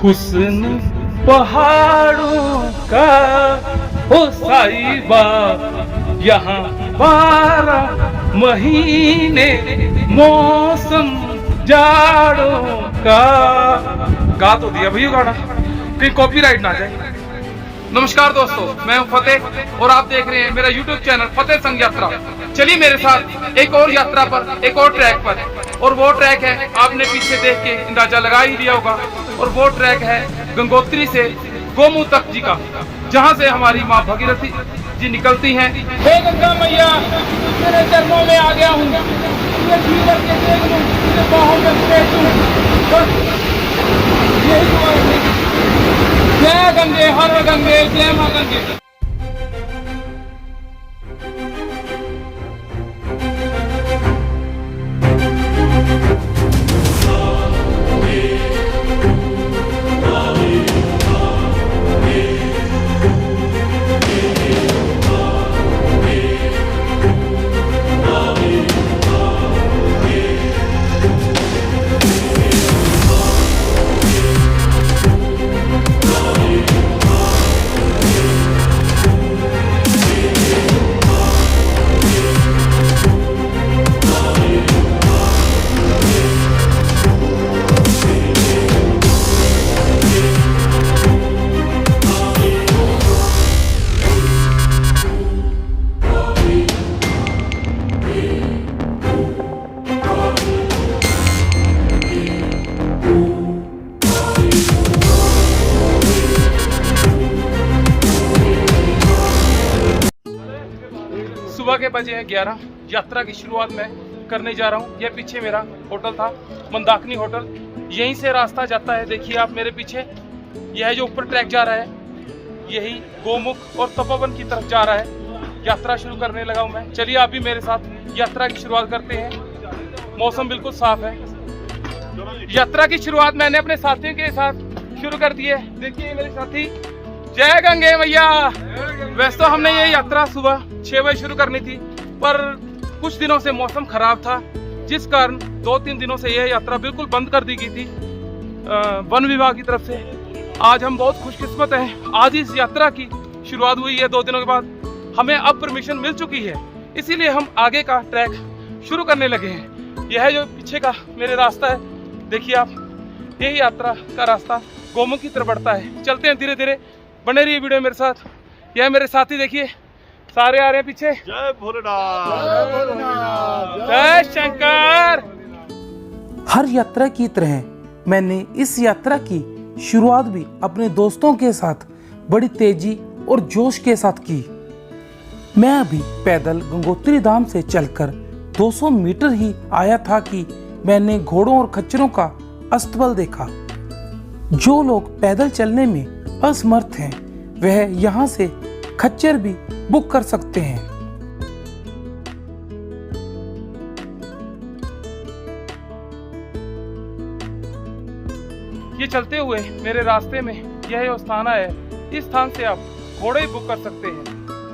हुस्न पहाड़ों का हो साहिबा, यहाँ 12 महीने मौसम जाड़ों का। गा तो दिया भैया गाना, कहीं कॉपीराइट ना जाए। नमस्कार दोस्तों, मैं हूं फतेह और आप देख रहे हैं मेरा YouTube चैनल फतेह संग यात्रा। चलिए मेरे साथ एक और यात्रा पर, एक और ट्रैक पर। और वो ट्रैक है, आपने पीछे देख के अंदाजा लगा ही लिया होगा, और वो ट्रैक है गंगोत्री से गोमू तक जी का, जहां से हमारी माँ भगीरथी जी निकलती हैं। हे गंगा मैया, तेरे चरणों में आ गया हूँ, जय गंगे हर गंगे, जय मां गंगे। सुबह के बजे हैं 11। यात्रा की शुरुआत मैं करने जा रहा हूँ। यह पीछे मेरा होटल था, मंदाकिनी होटल। यहीं से रास्ता जाता है, देखिए आप मेरे पीछे। यह जो ऊपर ट्रैक जा रहा है, यही गोमुख और तपोवन की तरफ जा रहा है। यात्रा शुरू करने लगा हूँ मैं। चलिए आप भी मेरे साथ यात्रा की शुरुआत करते हैं। मौसम बिल्कुल साफ है। यात्रा की शुरुआत मैंने अपने साथियों के साथ शुरू कर दी है। देखिए मेरे साथी, जय गंगे मैया। वैसे तो हमने ये यात्रा सुबह 6 बजे शुरू करनी थी, पर कुछ दिनों से मौसम खराब था, जिस कारण 2-3 दिनों से यह यात्रा बिल्कुल बंद कर दी गई थी वन विभाग की तरफ से। आज हम बहुत खुशकिस्मत हैं, आज इस यात्रा की शुरुआत हुई है 2 दिनों के बाद। हमें अब परमिशन मिल चुकी है, इसीलिए हम आगे का ट्रैक शुरू करने लगे हैं। यह जो पीछे का मेरे रास्ता है, देखिए आप, यही यात्रा का रास्ता गोमुख की तरफ बढ़ता है। चलते हैं धीरे धीरे, बने रहिए वीडियो मेरे साथ। यह मेरे साथी देखिए, सारे आ रहे हैं पीछे। जय भोलेनाथ, जय शंकर। हर यात्रा की तरह मैंने इस यात्रा की शुरुआत भी अपने दोस्तों के साथ बड़ी तेजी और जोश के साथ की। मैं अभी पैदल गंगोत्री धाम से चलकर 200 मीटर ही आया था कि मैंने घोड़ों और खच्चरों का अस्तबल देखा। जो लोग पैदल चलने में असमर्थ हैं, वह यहाँ से खच्चर भी बुक कर सकते हैं। ये चलते हुए मेरे रास्ते में यह जो स्थान है, इस स्थान से आप घोड़े बुक कर सकते हैं,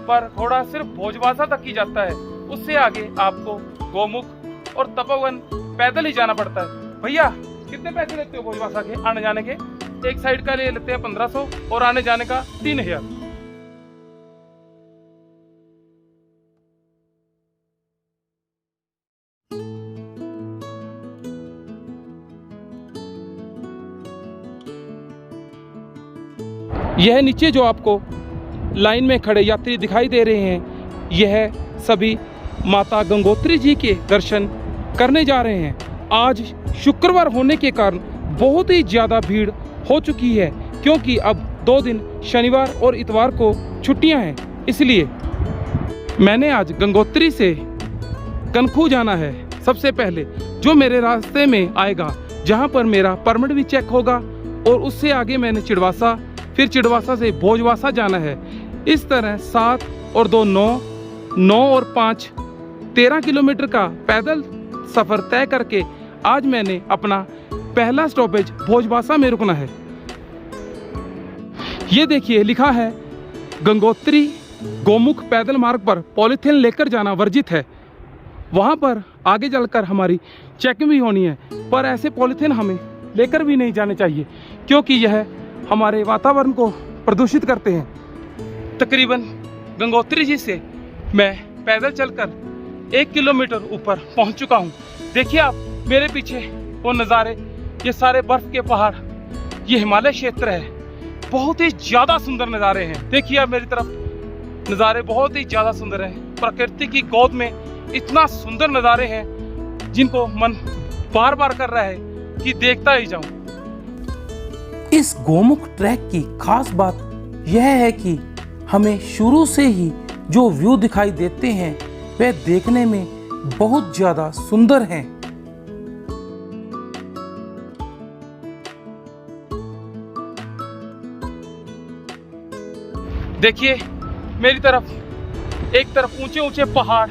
पर घोड़ा सिर्फ भोजवासा तक ही जाता है। उससे आगे आपको गोमुख और तपोवन पैदल ही जाना पड़ता है। भैया कितने पैसे लेते हो भोजवासा के आने जाने के? एक साइड का ले लेते हैं 1500 और आने जाने का 3000। यह नीचे जो आपको लाइन में खड़े यात्री दिखाई दे रहे हैं, यह सभी माता गंगोत्री जी के दर्शन करने जा रहे हैं। आज शुक्रवार होने के कारण बहुत ही ज़्यादा भीड़ हो चुकी है, क्योंकि अब 2 दिन शनिवार और इतवार को छुट्टियां हैं। इसलिए मैंने आज गंगोत्री से कनखू जाना है। सबसे पहले जो मेरे रास्ते में आएगा, जहां पर मेरा परमिट भी चेक होगा, और उससे आगे मैंने चिड़वासा, फिर चिड़वासा से भोजवासा जाना है। इस तरह 7 और 2 9, 9 और 5 13 किलोमीटर का पैदल सफ़र तय करके आज मैंने अपना पहला स्टॉपेज भोजवासा में रुकना है। ये देखिए लिखा है गंगोत्री गोमुख पैदल मार्ग पर पॉलीथीन लेकर जाना वर्जित है। वहाँ पर आगे चलकर हमारी चेकिंग भी होनी है, पर ऐसे पॉलीथीन हमें लेकर भी नहीं जाने चाहिए, क्योंकि यह हमारे वातावरण को प्रदूषित करते हैं। तकरीबन गंगोत्री जी से मैं पैदल चलकर 1 किलोमीटर ऊपर पहुंच चुका हूं। देखिए आप मेरे पीछे वो नज़ारे, ये सारे बर्फ के पहाड़, ये हिमालय क्षेत्र है। बहुत ही ज़्यादा सुंदर नज़ारे हैं। देखिए आप मेरी तरफ, नज़ारे बहुत ही ज़्यादा सुंदर हैं। प्रकृति की गोद में इतना सुंदर नज़ारे हैं जिनको मन बार बार कर रहा है कि देखता ही जाऊं। इस गोमुख ट्रैक की खास बात यह है कि हमें शुरू से ही जो व्यू दिखाई देते हैं वे देखने में बहुत ज्यादा सुंदर हैं। देखिए मेरी तरफ, एक तरफ ऊंचे ऊंचे पहाड़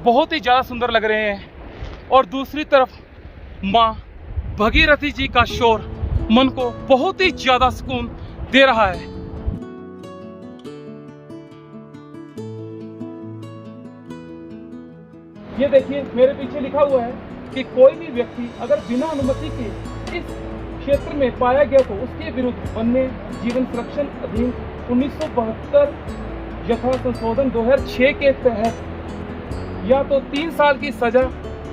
बहुत ही ज़्यादा सुंदर लग रहे हैं, और दूसरी तरफ माँ भगीरथी जी का शोर मन को बहुत ही ज़्यादा सुकून दे रहा है। ये देखिए मेरे पीछे लिखा हुआ है कि कोई भी व्यक्ति अगर बिना अनुमति के इस क्षेत्र में पाया गया तो उसके विरुद्ध वन्य जीवन संरक्षण अधिनियम 1972 यथा संशोधन 2006 के तहत या तो 3 साल की सजा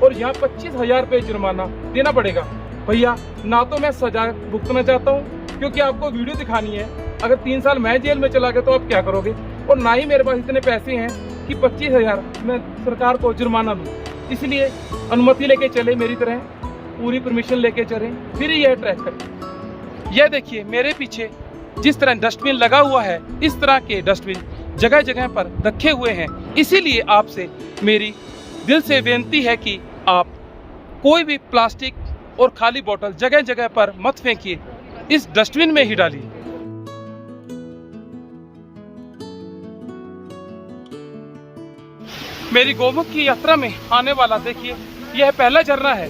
और या 25,000 रुपये जुर्माना देना पड़ेगा। भैया ना तो मैं सजा भुगतना चाहता हूँ क्योंकि आपको वीडियो दिखानी है, अगर 3 साल मैं जेल में चला गया तो आप क्या करोगे, और ना ही मेरे पास इतने पैसे हैं कि 25,000 मैं सरकार को जुर्माना दूँ। इसलिए अनुमति लेके चले, मेरी तरह पूरी परमिशन लेके चले, फिर यह ट्रैक करें। यह देखिए मेरे पीछे जिस तरह डस्टबिन लगा हुआ है, इस तरह के डस्टबिन जगह जगह पर रखे हुए हैं। इसीलिए आपसे मेरी दिल से विनती है कि आप कोई भी प्लास्टिक और खाली बोतल जगह जगह पर मत फेंकिए, इस डस्टबिन में ही डालिए। मेरी गोमुख की यात्रा में आने वाला देखिए यह पहला झरना है।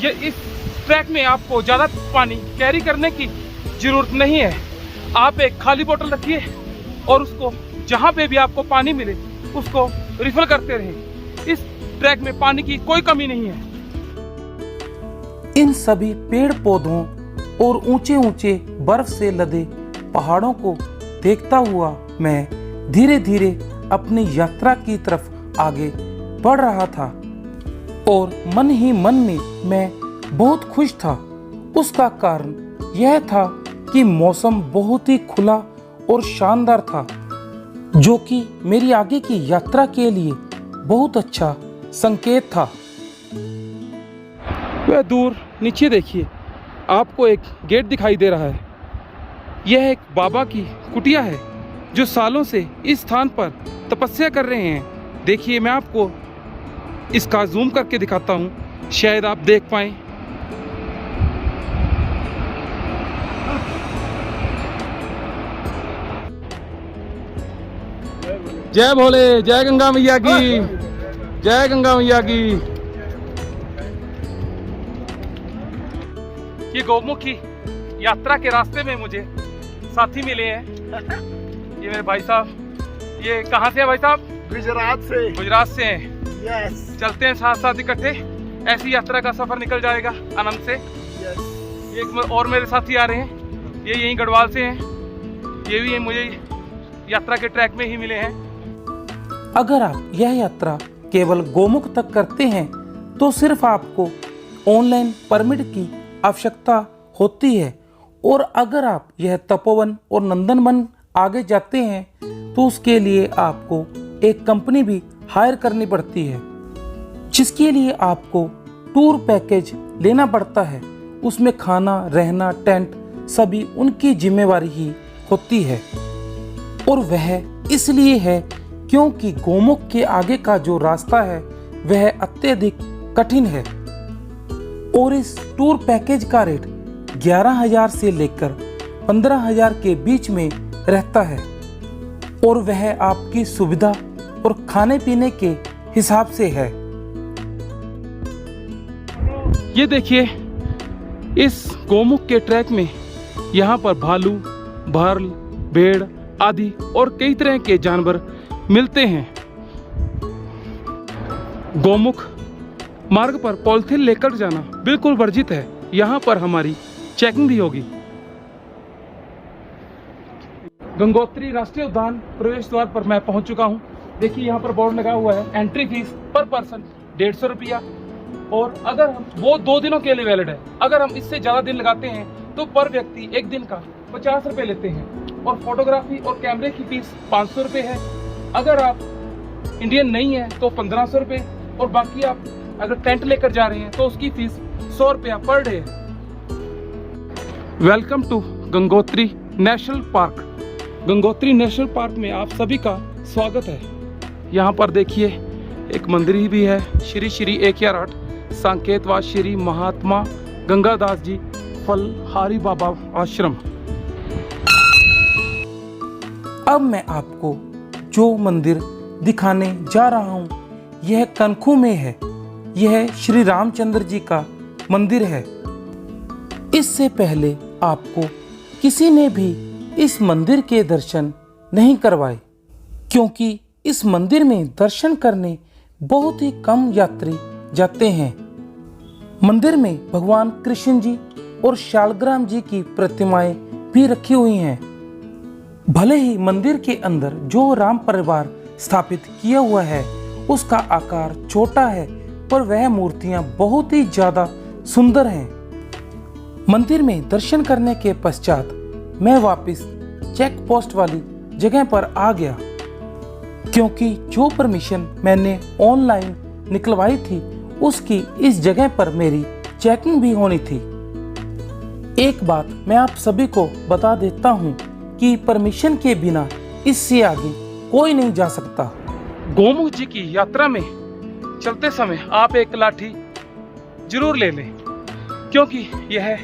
ये इस ट्रैक में आपको ज़्यादा पानी कैरी करने की जरूरत नहीं है। आप एक खाली बोतल रखिए और उसको जहाँ पे भी आपको पानी मिले उसको रिफिल करते रहें। इस ट्रैक में पानी की कोई कमी नहीं है। इन सभी पेड़ पौधों और ऊंचे ऊंचे बर्फ से लदे पहाड़ों को देखता हुआ मैं धीरे धीरे अपनी यात्रा की तरफ आगे बढ़ रहा था, और मन ही मन में मैं बहुत खुश था। उसका कारण यह था कि मौसम बहुत ही खुला और शानदार था, जो कि मेरी आगे की यात्रा के लिए बहुत अच्छा संकेत था। वह दूर नीचे देखिए, आपको एक गेट दिखाई दे रहा है। यह एक बाबा की कुटिया है जो सालों से इस स्थान पर तपस्या कर रहे हैं। देखिए मैं आपको इसका जूम करके दिखाता हूँ, शायद आप देख पाएं। जय भोले, जय गंगा मैया की, जय गंगा मैया की। ये गोमुख की यात्रा के रास्ते में मुझे साथी मिले हैं। ये मेरे भाई साहब, ये कहाँ से है भाई साहब? गुजरात से। गुजरात से हैं। यस। चलते हैं साथ साथ इकट्ठे, ऐसी यात्रा का सफर निकल जाएगा आनंद से। यस। एक और मेरे साथी आ रहे हैं, ये यहीं गढ़वाल से हैं। ये भी मुझे यात्रा के ट्रैक में ही मिले हैं। अगर आप यह यात्रा केवल गोमुख तक करते हैं तो सिर्फ आपको ऑनलाइन परमिट की आवश्यकता होती है, और अगर आप यह तपोवन और नंदनवन आगे जाते हैं तो उसके लिए आपको एक कंपनी भी हायर करनी पड़ती है, जिसके लिए आपको टूर पैकेज लेना पड़ता है। उसमें खाना, रहना, टेंट सभी उनकी जिम्मेवारी ही होती है, और वह इसलिए है क्योंकि गोमुख के आगे का जो रास्ता है वह अत्यधिक कठिन है, और इस टूर पैकेज का रेट 11,000 से लेकर 15,000 के बीच में रहता है, और वह आपकी सुविधा और खाने पीने के हिसाब से है। ये देखिए इस गोमुख के ट्रैक में यहाँ पर भालू, भाल, भेड़ आदि और कई तरह के जानवर मिलते हैं। गोमुख मार्ग पर पॉलिथीन लेकर जाना बिल्कुल वर्जित है। यहाँ पर हमारी चेकिंग भी होगी। गंगोत्री राष्ट्रीय उद्यान प्रवेश द्वार पर मैं पहुंच चुका हूं। देखिए यहाँ पर बोर्ड लगा हुआ है, एंट्री फीस पर पर्सन 150 रुपया, और अगर हम वो 2 दिनों के लिए वैलिड है। अगर हम इससे ज़्यादा दिन लगाते हैं तो पर व्यक्ति 1 दिन का 50 रुपये लेते हैं, और फोटोग्राफी और कैमरे की फीस 500 रुपये है। अगर आप इंडियन नहीं है तो 1500 रुपये, और बाकी आप अगर टेंट लेकर जा रहे हैं तो उसकी फीस 100 रुपया पर डे है। Welcome to Gangotri national park. Gangotri national park में आप सभी का स्वागत है। यहाँ पर देखिए एक मंदिर ही भी है, श्री श्री 1/8 सांकेतवाद श्री महात्मा गंगादास जी फलहारी बाबा आश्रम। अब मैं आपको जो मंदिर दिखाने जा रहा हूँ यह कनखू में है। यह श्री रामचंद्र जी का मंदिर है। इससे पहले आपको किसी ने भी इस मंदिर के दर्शन नहीं करवाए, क्योंकि इस मंदिर में दर्शन करने बहुत ही कम यात्री जाते हैं। मंदिर में भगवान कृष्ण जी और शालग्राम जी की प्रतिमाएं भी रखी हुई हैं। भले ही मंदिर के अंदर जो राम परिवार स्थापित किया हुआ है उसका आकार छोटा है, पर वह मूर्तियां बहुत ही ज्यादा सुंदर हैं। मंदिर में दर्शन करने के पश्चात मैं वापस चेक पोस्ट वाली जगह पर आ गया, क्योंकि जो परमिशन मैंने ऑनलाइन निकलवाई थी उसकी इस जगह पर मेरी चेकिंग भी होनी थी। एक बात मैं आप सभी को बता देता हूँ कि परमिशन के बिना इससे आगे कोई नहीं जा सकता। गोमुख जी की यात्रा में चलते समय आप एक लाठी जरूर ले लें, क्योंकि यह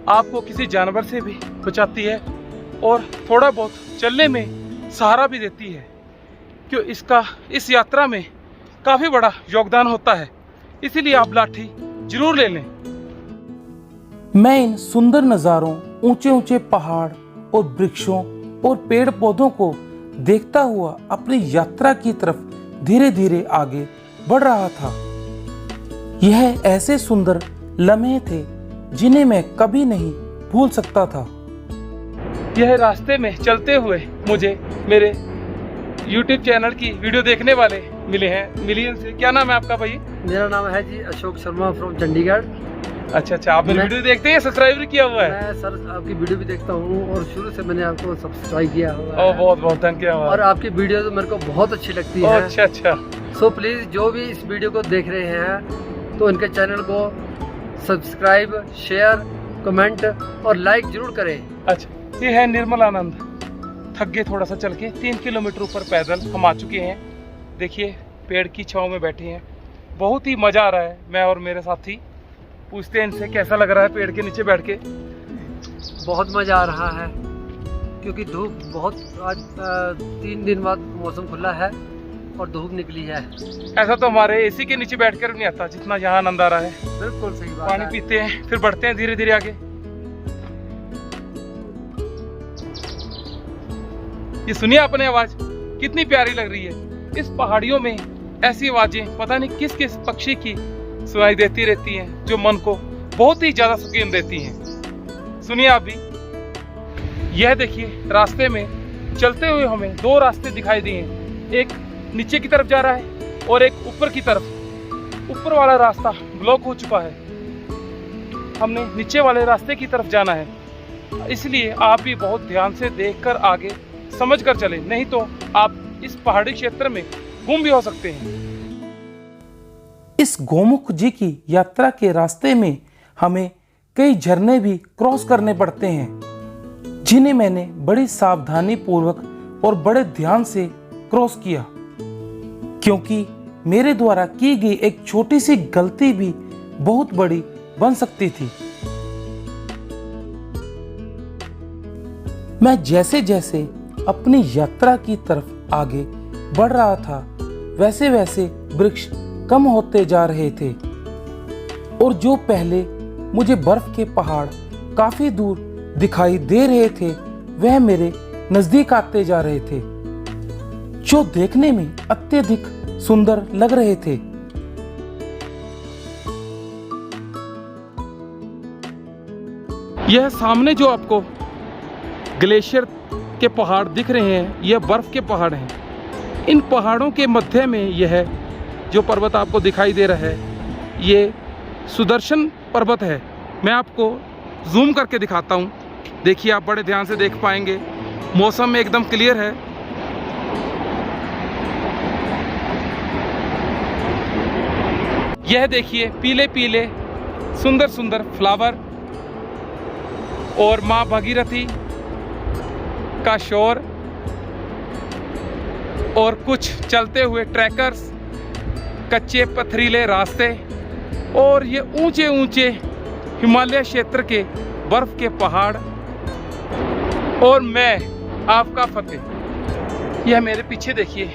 आपको किसी जानवर से भी बचाती है और थोड़ा बहुत चलने में सहारा भी देती है, क्यों इसका इस यात्रा में काफ़ी बड़ा योगदान होता है। इसीलिए आप लाठी जरूर ले लें। मैं इन सुंदर नज़ारों, ऊंचे ऊंचे पहाड़ और वृक्षों और पेड़ पौधों को देखता हुआ अपनी यात्रा की तरफ धीरे धीरे आगे बढ़ रहा था। यह ऐसे सुंदर लम्हे थे जिन्हें मैं कभी नहीं भूल सकता था। यह रास्ते में चलते हुए मुझे मेरे YouTube चैनल की वीडियो देखने वाले मिले हैं मिलियन से। क्या नाम है आपका भाई? मेरा नाम है जी अशोक शर्मा फ्रॉम चंडीगढ़। अच्छा, आप मेरी वीडियो देखते हैं, सब्सक्राइब भी किया हुआ है? मैं सर आपकी वीडियो भी देखता हूँ और शुरू से मैंने आपको सब्सक्राइब किया हुआ है। बहुत बहुत धन्यवाद। और आपकी वीडियो तो मेरे को बहुत अच्छी लगती है। अच्छा। सो प्लीज़ जो भी इस वीडियो को देख रहे हैं तो इनके चैनल को सब्सक्राइब, शेयर, कमेंट और लाइक जरूर करें। अच्छा, ये है निर्मल आनंद। थक गए थोड़ा सा चल के, 3 किलोमीटर ऊपर पैदल हम आ चुके हैं। देखिए पेड़ की छांव में बैठे हैं, बहुत ही मज़ा आ रहा है। मैं और मेरे साथी पूछते हैं इनसे कैसा लग रहा है पेड़ के नीचे बैठ के। बहुत मज़ा आ रहा है, क्योंकि धूप बहुत आज 3 दिन बाद मौसम खुला है और धूप निकली है। ऐसा तो हमारे एसी के नीचे बैठकर नहीं आता जितना यहाँ आनंद आ रहा है। बिल्कुल सही बात पानी है। पीते हैं, फिर बढ़ते हैं धीरे धीरे आगे। ये सुनिए आपने आवाज, कितनी प्यारी लग रही है। इस पहाड़ियों में ऐसी आवाजें पता नहीं किस किस पक्षी की सुनाई देती रहती हैं, जो मन को बहुत ही ज्यादा सुकून देती हैं। सुनिए आप भी। यह देखिए रास्ते में चलते हुए हमें 2 रास्ते दिखाई दिए, एक नीचे की तरफ जा रहा है और एक ऊपर की तरफ। ऊपर वाला रास्ता ब्लॉक हो चुका है, हमने नीचे वाले रास्ते की तरफ जाना है। इसलिए आप भी बहुत ध्यान से देखकर आगे समझ कर चले, नहीं तो आप इस पहाड़ी क्षेत्र में गुम भी हो सकते हैं। इस गोमुख जी की यात्रा के रास्ते में हमें कई झरने भी क्रॉस करने पड़ते हैं, जिन्हें मैंने बड़ी सावधानी पूर्वक और बड़े ध्यान से क्रॉस किया, क्योंकि मेरे द्वारा की गई एक छोटी सी गलती भी बहुत बड़ी बन सकती थी। मैं जैसे जैसे अपनी यात्रा की तरफ आगे बढ़ रहा था, वैसे वैसे वृक्ष कम होते जा रहे थे, और जो पहले मुझे बर्फ के पहाड़ काफी दूर दिखाई दे रहे थे, वह मेरे नजदीक आते जा रहे थे, जो देखने में अत्यधिक सुंदर लग रहे थे। यह सामने जो आपको ग्लेशियर के पहाड़ दिख रहे हैं, यह बर्फ़ के पहाड़ हैं। इन पहाड़ों के मध्य में यह जो पर्वत आपको दिखाई दे रहा है, ये सुदर्शन पर्वत है। मैं आपको जूम करके दिखाता हूँ, देखिए आप बड़े ध्यान से देख पाएंगे। मौसम एकदम क्लियर है। यह देखिए पीले पीले सुंदर सुंदर फ्लावर और माँ भागीरथी का शोर और कुछ चलते हुए ट्रैकर्स, कच्चे पथरीले रास्ते और ये ऊंचे ऊंचे हिमालय क्षेत्र के बर्फ के पहाड़ और मैं आपका फतेह। यह मेरे पीछे देखिए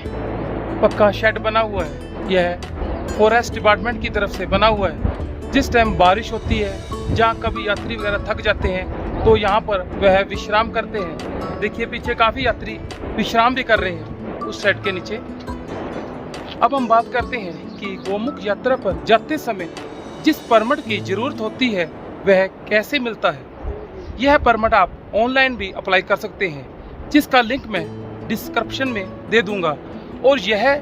पक्का शेड बना हुआ है, यह फॉरेस्ट डिपार्टमेंट की तरफ से बना हुआ है। जिस टाइम बारिश होती है, जहाँ कभी यात्री वगैरह थक जाते हैं तो यहाँ पर वह विश्राम करते हैं। देखिए पीछे काफ़ी यात्री विश्राम भी कर रहे हैं उस शेड के नीचे। अब हम बात करते हैं कि गोमुख यात्रा पर जाते समय जिस परमिट की ज़रूरत होती है वह कैसे मिलता है। यह परमिट आप ऑनलाइन भी अप्लाई कर सकते हैं, जिसका लिंक मैं डिस्क्रिप्शन में दे दूंगा। और यह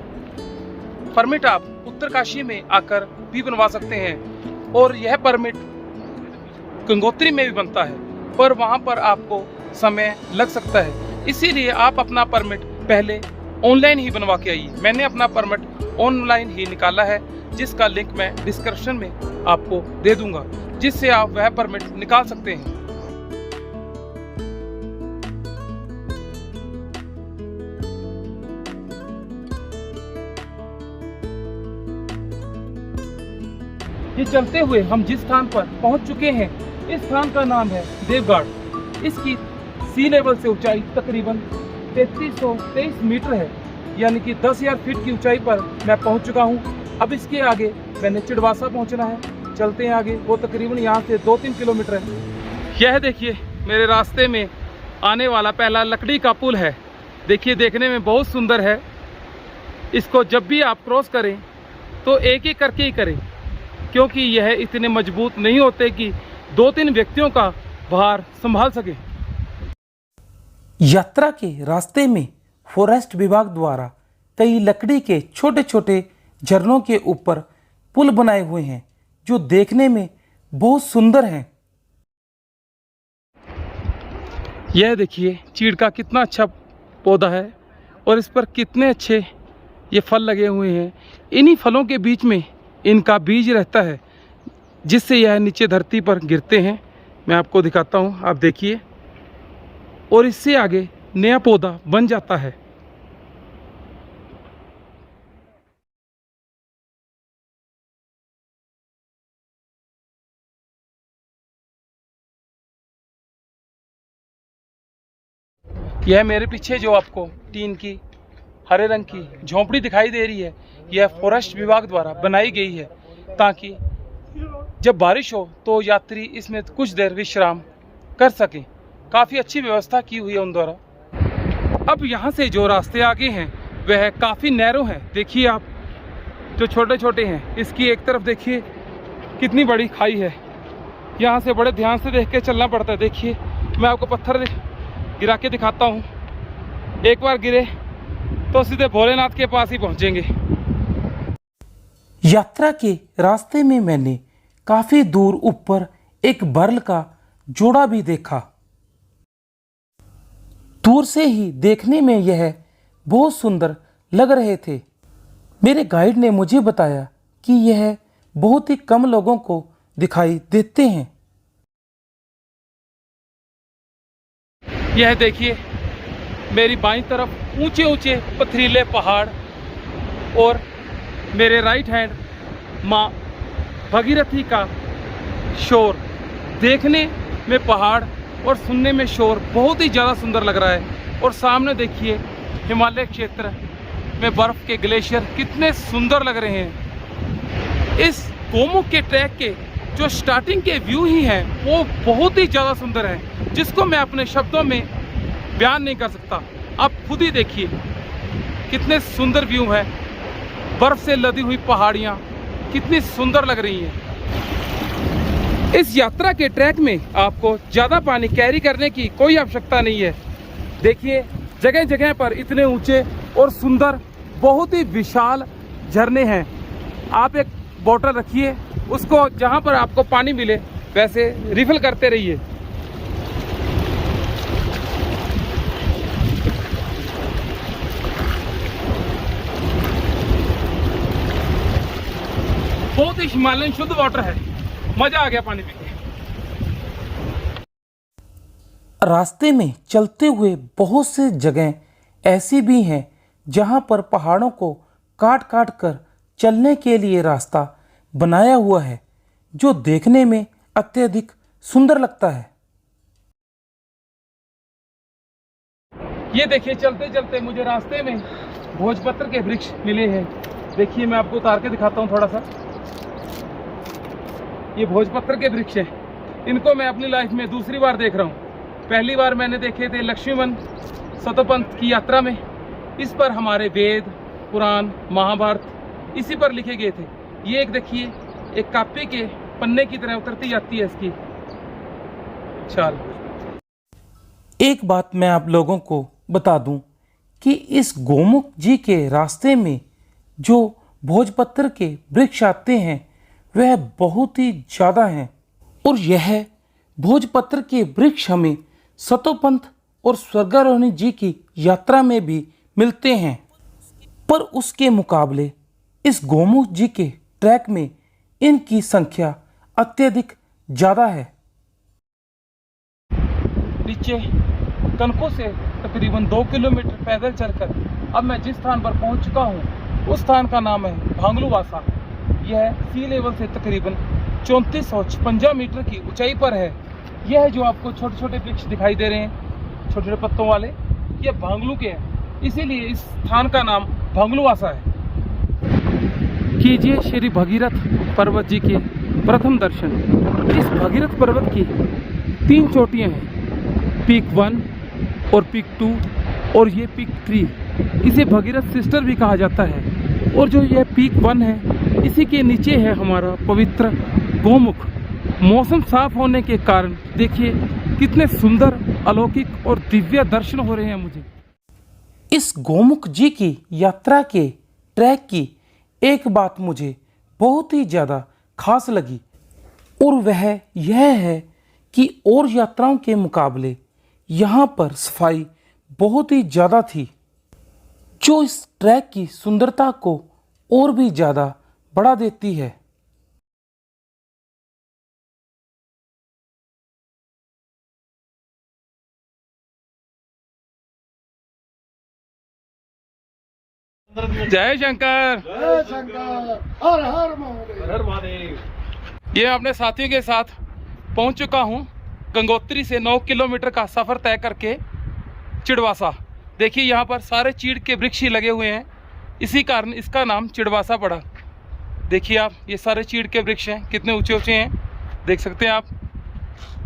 परमिट आप उत्तरकाशी में आकर भी बनवा सकते हैं। और यह परमिट गंगोत्री में भी बनता है, पर वहाँ पर आपको समय लग सकता है। इसीलिए आप अपना परमिट पहले ऑनलाइन ही बनवा के आइए। मैंने अपना परमिट ऑनलाइन ही निकाला है, जिसका लिंक मैं डिस्क्रिप्शन में आपको दे दूंगा, जिससे आप वह परमिट निकाल सकते हैं। ये चलते हुए हम जिस स्थान पर पहुंच चुके हैं, इस स्थान का नाम है देवगढ़। इसकी सी लेवल से ऊंचाई तकरीबन 3323 मीटर है, यानी कि 10,000 फीट की ऊंचाई पर मैं पहुंच चुका हूं। अब इसके आगे मैंने चिड़वासा पहुंचना है। चलते हैं आगे, वो तकरीबन यहाँ से 2-3 किलोमीटर है। यह देखिए मेरे रास्ते में आने वाला पहला लकड़ी का पुल है। देखिए देखने में बहुत सुंदर है। इसको जब भी आप क्रॉस करें तो एक एक करके ही करें, क्योंकि यह इतने मजबूत नहीं होते कि 2-3 व्यक्तियों का भार संभाल सके। यात्रा के रास्ते में फॉरेस्ट विभाग द्वारा कई लकड़ी के छोटे छोटे झरनों के ऊपर पुल बनाए हुए हैं, जो देखने में बहुत सुंदर हैं। यह देखिए चीड़ का कितना अच्छा पौधा है और इस पर कितने अच्छे ये फल लगे हुए हैं। इन्हीं फलों के बीच में इनका बीज रहता है, जिससे यह नीचे धरती पर गिरते हैं। मैं आपको दिखाता हूँ, आप देखिए। और इससे आगे नया पौधा बन जाता है। यह मेरे पीछे जो आपको टीन की हरे रंग की झोंपड़ी दिखाई दे रही है, यह फॉरेस्ट विभाग द्वारा बनाई गई है, ताकि जब बारिश हो तो यात्री इसमें कुछ देर विश्राम कर सकें। काफ़ी अच्छी व्यवस्था की हुई है उन द्वारा। अब यहाँ से जो रास्ते आगे हैं वह काफ़ी नैरो हैं। देखिए आप, जो छोटे छोटे हैं, इसकी एक तरफ देखिए कितनी बड़ी खाई है। यहाँ से बड़े ध्यान से देख के चलना पड़ता है। देखिए मैं आपको पत्थर गिरा के दिखाता हूँ। एक बार गिरे तो सीधे भोलेनाथ के पास ही पहुँचेंगे। यात्रा के रास्ते में मैंने काफी दूर ऊपर एक बर्ल का जोड़ा भी देखा। दूर से ही देखने में यह बहुत सुंदर लग रहे थे। मेरे गाइड ने मुझे बताया कि यह बहुत ही कम लोगों को दिखाई देते हैं। यह देखिए मेरी बाईं तरफ ऊंचे ऊंचे पथरीले पहाड़ और मेरे राइट हैंड माँ भागीरथी का शोर। देखने में पहाड़ और सुनने में शोर बहुत ही ज़्यादा सुंदर लग रहा है। और सामने देखिए हिमालय क्षेत्र में बर्फ़ के ग्लेशियर कितने सुंदर लग रहे हैं। इस गोमुख के ट्रैक के जो स्टार्टिंग के व्यू ही हैं वो बहुत ही ज़्यादा सुंदर हैं, जिसको मैं अपने शब्दों में बयान नहीं कर सकता। आप खुद ही देखिए कितने सुंदर व्यू हैं। बर्फ़ से लदी हुई पहाड़ियाँ कितनी सुंदर लग रही हैं। इस यात्रा के ट्रैक में आपको ज़्यादा पानी कैरी करने की कोई आवश्यकता नहीं है। देखिए जगह जगह पर इतने ऊंचे और सुंदर बहुत ही विशाल झरने हैं। आप एक बोतल रखिए, उसको जहाँ पर आपको पानी मिले वैसे रिफिल करते रहिए। बहुत ही हिमालयन शुद्ध वाटर है, मजा आ गया पानी पी के। रास्ते में चलते हुए बहुत से जगह ऐसी भी हैं जहां पर पहाड़ों को काट काट कर चलने के लिए रास्ता बनाया हुआ है, जो देखने में अत्यधिक सुंदर लगता है। ये देखिए चलते चलते मुझे रास्ते में भोजपत्र के वृक्ष मिले हैं। देखिए मैं आपको उतार के दिखाता हूँ थोड़ा सा। ये भोजपत्र के वृक्ष हैं। इनको मैं अपनी लाइफ में दूसरी बार देख रहा हूँ। पहली बार मैंने देखे थे लक्ष्मीवन सतोपंथ की यात्रा में। इस पर हमारे वेद, पुराण, महाभारत इसी पर लिखे गए थे। ये एक देखिए, एक कापी के पन्ने की तरह उतरती जाती है इसकी छाल। एक बात मैं आप लोगों को बता दूं कि इस गोमुख जी के रास्ते में जो भोजपत्र के वृक्ष आते हैं वह बहुत ही ज़्यादा हैं, और यह भोजपत्र के वृक्ष हमें सतोपंथ और स्वर्गारोहणी जी की यात्रा में भी मिलते हैं। पर उसके मुकाबले इस गोमुख जी के ट्रैक में इनकी संख्या अत्यधिक ज़्यादा है। नीचे कनकों से तकरीबन 2 किलोमीटर पैदल चलकर अब मैं जिस स्थान पर पहुंच चुका हूं उस स्थान का नाम है भांगलूवासा। यह सी लेवल से तकरीबन 3456 मीटर की ऊंचाई पर है। यह जो आपको छोटे छोटे वृक्ष दिखाई दे रहे हैं, छोटे छोटे पत्तों वाले, ये भांगलू के हैं, इसीलिए इस स्थान का नाम भांगलूवासा है। कीजिए श्री भगीरथ पर्वत जी के प्रथम दर्शन। इस भगीरथ पर्वत की 3 चोटियां हैं, पीक 1 और पीक 2 और ये पीक 3। इसे भगीरथ सिस्टर भी कहा जाता है। और जो यह पीक 1 है, इसी के नीचे है हमारा पवित्र गोमुख। मौसम साफ होने के कारण देखिए कितने सुंदर, अलौकिक और दिव्य दर्शन हो रहे हैं मुझे। इस गोमुख जी की यात्रा के ट्रैक की एक बात मुझे बहुत ही ज़्यादा खास लगी, और वह यह है कि और यात्राओं के मुकाबले यहाँ पर सफाई बहुत ही ज़्यादा थी, जो इस ट्रैक की सुंदरता को और भी ज़्यादा बढ़ा देती है। जय शंकर, जय शंकर, हर हर महादेव, हर महादेव। ये अपने साथियों के साथ पहुंच चुका हूं गंगोत्री से 9 किलोमीटर का सफ़र तय करके चिड़वासा। देखिए यहाँ पर सारे चीड़ के वृक्ष ही लगे हुए हैं, इसी कारण इसका नाम चिड़वासा पड़ा। देखिए आप, ये सारे चीड़ के वृक्ष हैं, कितने ऊंचे ऊंचे हैं, देख सकते हैं आप।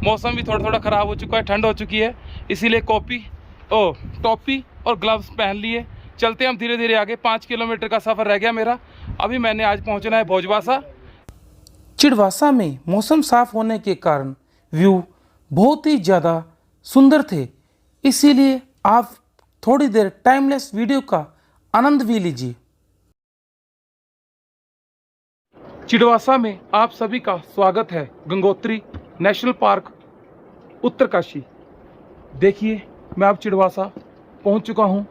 मौसम भी थोड़ा थोड़ा ख़राब हो चुका है, ठंड हो चुकी है, इसीलिए टोपी और ग्लव्स पहन लिए। चलते हम धीरे धीरे आगे। 5 किलोमीटर का सफ़र रह गया मेरा। अभी मैंने आज पहुंचना है भोजवासा। चिड़वासा में मौसम साफ होने के कारण व्यू बहुत ही ज़्यादा सुंदर थे, इसीलिए आप थोड़ी देर टाइमलेस वीडियो का आनंद भी लीजिए। चिड़वासा में आप सभी का स्वागत है। Gangotri national park, Uttarkashi. देखिए मैं अब चिड़वासा पहुंच चुका हूं।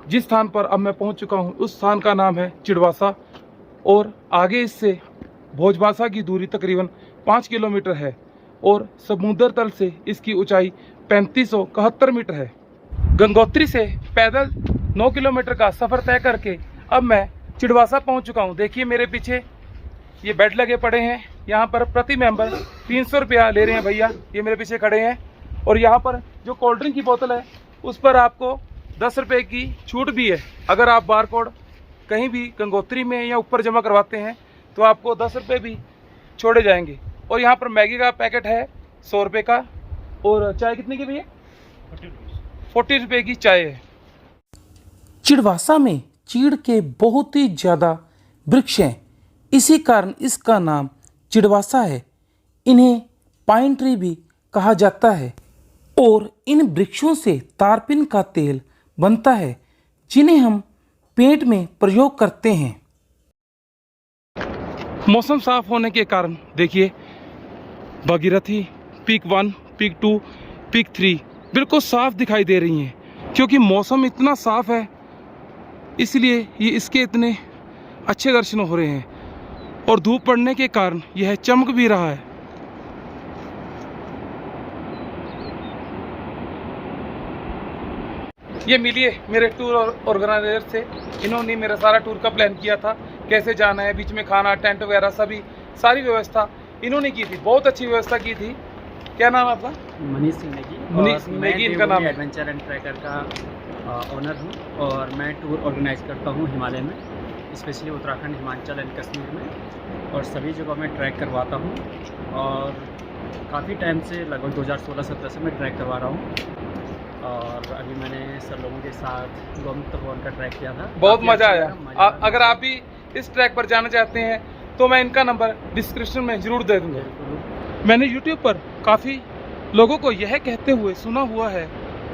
जिस स्थान पर अब मैं पहुंच चुका हूं उस स्थान का नाम है चिड़वासा, और आगे इससे भोजवासा की दूरी तकरीबन 5 किलोमीटर है, और समुद्र तल से इसकी ऊंचाई 3571 मीटर है। गंगोत्री से पैदल 9 किलोमीटर का सफ़र तय करके अब मैं चिड़वासा पहुंच चुका हूं। देखिए मेरे पीछे ये बेड लगे पड़े हैं, यहाँ पर प्रति मेंबर 300 रुपया ले रहे हैं भैया, ये मेरे पीछे खड़े हैं। और यहाँ पर जो कोल्ड ड्रिंक की बोतल है उस पर आपको 10 रुपये की छूट भी है। अगर आप बार कोड कहीं भी गंगोत्री में या ऊपर जमा करवाते हैं तो आपको 10 रुपये भी छोड़े जाएंगे। और यहाँ पर मैगी का पैकेट है 100 रुपये का, और चाय कितने की भैया? 40 रुपये की चाय है। चिड़वासा में चीड़ के बहुत ही ज़्यादा वृक्ष हैं, इसी कारण इसका नाम चिड़वासा है। इन्हें पाइन ट्री भी कहा जाता है और इन वृक्षों से तारपीन का तेल बनता है जिन्हें हम पेंट में प्रयोग करते हैं। मौसम साफ होने के कारण देखिए भागीरथी पीक 1, पीक 2, पीक 3 बिल्कुल साफ दिखाई दे रही हैं क्योंकि मौसम इतना साफ है, इसलिए ये इसके इतने अच्छे दर्शन हो रहे हैं और धूप पड़ने के कारण यह चमक भी रहा है। ये मिलिए मेरे टूर ऑर्गेनाइजर से, इन्होंने मेरा सारा टूर का प्लान किया था, कैसे जाना है, बीच में खाना, टेंट वगैरह सारी व्यवस्था इन्होंने की थी। बहुत अच्छी व्यवस्था की थी। क्या नाम है आपका? मनीष सिंह नेगी। मनीष नेगी इनका नाम है। एडवेंचर एंड ट्रैकर का ओनर हूँ और मैं टूर ऑर्गेनाइज करता हूँ हिमालय में, स्पेशली उत्तराखंड, हिमाचल एंड कश्मीर में, और सभी जगह मैं ट्रैक करवाता हूँ। और काफ़ी टाइम से, लगभग 2016-17 से मैं ट्रैक करवा रहा हूँ। और अभी मैंने सब लोगों के साथ गौमुख तपोवन का ट्रैक किया था। बहुत मज़ा आया। अगर आप भी इस ट्रैक पर जाना चाहते हैं तो मैं इनका नंबर डिस्क्रिप्शन में ज़रूर दे दूँगा। मैंने YouTube पर काफ़ी लोगों को यह कहते हुए सुना हुआ है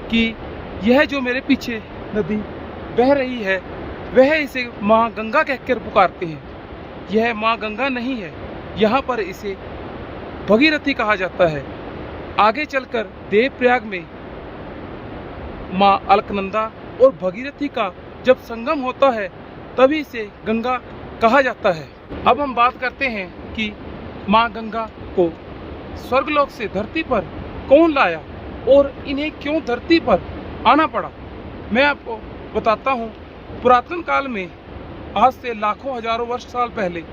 कि यह जो मेरे पीछे नदी बह रही है वह इसे माँ गंगा कहकर पुकारते हैं। यह माँ गंगा नहीं है, यहाँ पर इसे भगीरथी कहा जाता है। आगे चलकर देवप्रयाग में माँ अलकनंदा और भगीरथी का जब संगम होता है तभी इसे गंगा कहा जाता है। अब हम बात करते हैं कि माँ गंगा को स्वर्गलोक से धरती पर कौन लाया और इन्हें क्यों धरती पर आना पड़ा। मैं आपको बताता हूँ। पुरातन काल में, आज से लाखों हजारों वर्ष साल पहले,